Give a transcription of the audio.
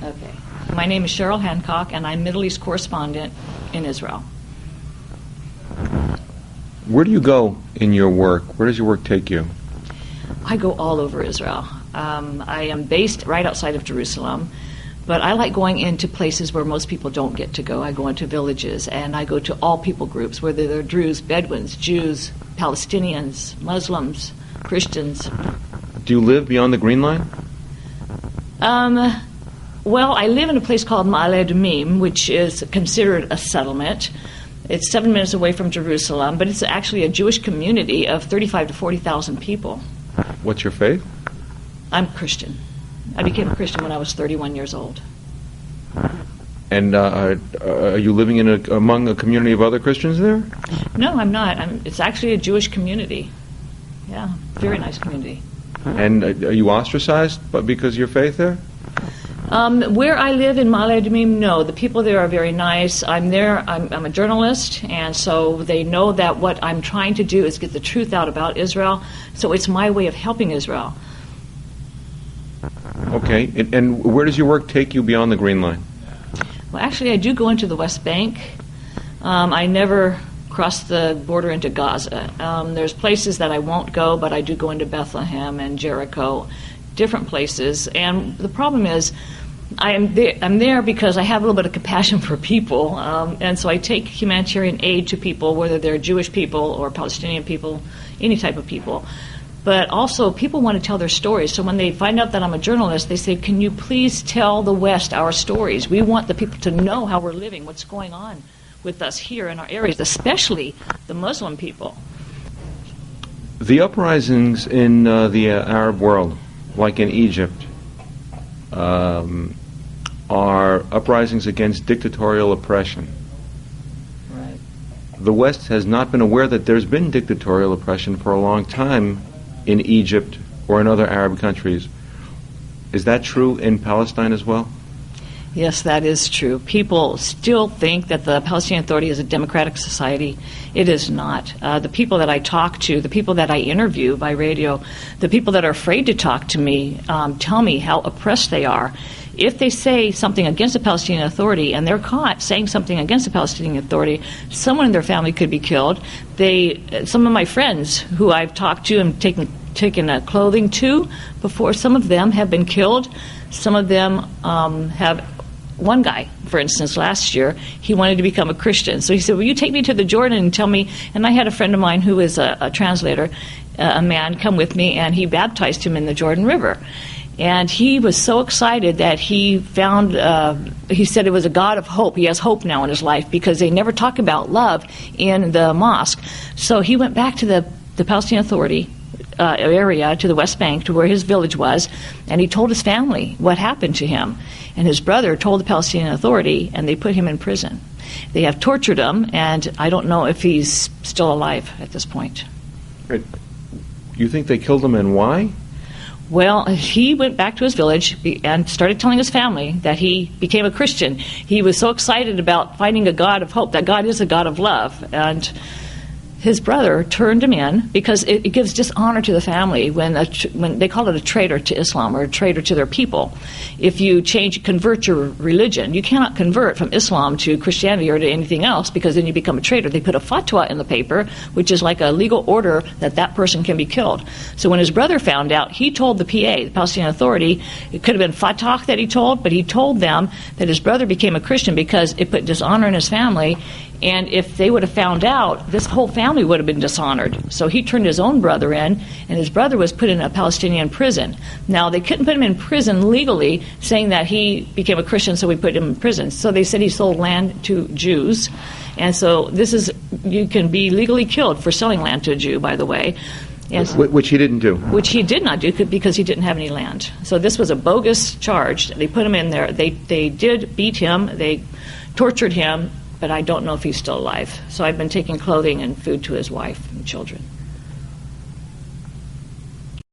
Okay. My name is Cheryl Hancock, and I'm Middle East correspondent in Israel. Where do you go in your work? Where does your work take you? I go all over Israel. I am based right outside of Jerusalem, but I like going into places where most people don't get to go. I go into villages, and I go to all people groups, whether they're Druze, Bedouins, Jews, Palestinians, Muslims, Christians. Do you live beyond the Green Line? Well, I live in a place called Ma'ale Adumim, which is considered a settlement. It's 7 minutes away from Jerusalem, but it's actually a Jewish community of 35 to 40,000 people. What's your faith? I'm Christian. I became a Christian when I was 31 years old. And are you living among a community of other Christians there? No, I'm not. It's actually a Jewish community. Yeah, very nice community. And are you ostracized because of your faith there? Where I live in Ma'ale Adumim, no. The people there are very nice. I'm a journalist, and so they know that what I'm trying to do is get the truth out about Israel. So it's my way of helping Israel. Okay. And where does your work take you beyond the Green Line? Well, actually, I do go into the West Bank. I never cross the border into Gaza. There's places that I won't go, but I do go into Bethlehem and Jericho, different places. And the problem is, I'm there because I have a little bit of compassion for people, and so I take humanitarian aid to people, whether they're Jewish people or Palestinian people, any type of people. But also, people want to tell their stories. So when they find out that I'm a journalist, they say, can you please tell the West our stories? We want the people to know how we're living, what's going on with us here in our areas, especially the Muslim people. The uprisings in the Arab world, like in Egypt, are uprisings against dictatorial oppression. Right. The West has not been aware that there's been dictatorial oppression for a long time in Egypt or in other Arab countries. Is that true in Palestine as well? Yes, that is true. People still think that the Palestinian Authority is a democratic society. It is not. The people that I talk to, the people that I interview by radio, the people that are afraid to talk to me tell me how oppressed they are. If they say something against the Palestinian Authority and they're caught saying something against the Palestinian Authority, someone in their family could be killed. Some of my friends who I've talked to and taken clothing to before, some of them have been killed. Some of them have. One guy, for instance, last year, he wanted to become a Christian. So he said, will you take me to the Jordan and tell me? And I had a friend of mine who is a translator, a man, come with me, and he baptized him in the Jordan River. And he was so excited that he found, he said it was a God of hope. He has hope now in his life because they never talk about love in the mosque. So he went back to the Palestinian Authority area, to the West Bank, to where his village was, and he told his family what happened to him. And his brother told the Palestinian Authority, and they put him in prison. They have tortured him, and I don't know if he's still alive at this point. You think they killed him, and why? Well, he went back to his village and started telling his family that he became a Christian. He was so excited about finding a God of hope, that God is a God of love. And his brother turned him in because it gives dishonor to the family when they call it a traitor to Islam or a traitor to their people. If you convert your religion, you cannot convert from Islam to Christianity or to anything else because then you become a traitor. They put a fatwa in the paper, which is like a legal order that person can be killed. So when his brother found out, he told the PA, the Palestinian Authority, it could have been fatah that he told, but he told them that his brother became a Christian because it put dishonor in his family. And if they would have found out, this whole family would have been dishonored. So he turned his own brother in, and his brother was put in a Palestinian prison. Now, they couldn't put him in prison legally, saying that he became a Christian, so we put him in prison. So they said he sold land to Jews. And so you can be legally killed for selling land to a Jew, by the way. Which he didn't do. Which he did not do because he didn't have any land. So this was a bogus charge. They put him in there. They did beat him. They tortured him. But I don't know if he's still alive. So I've been taking clothing and food to his wife and children.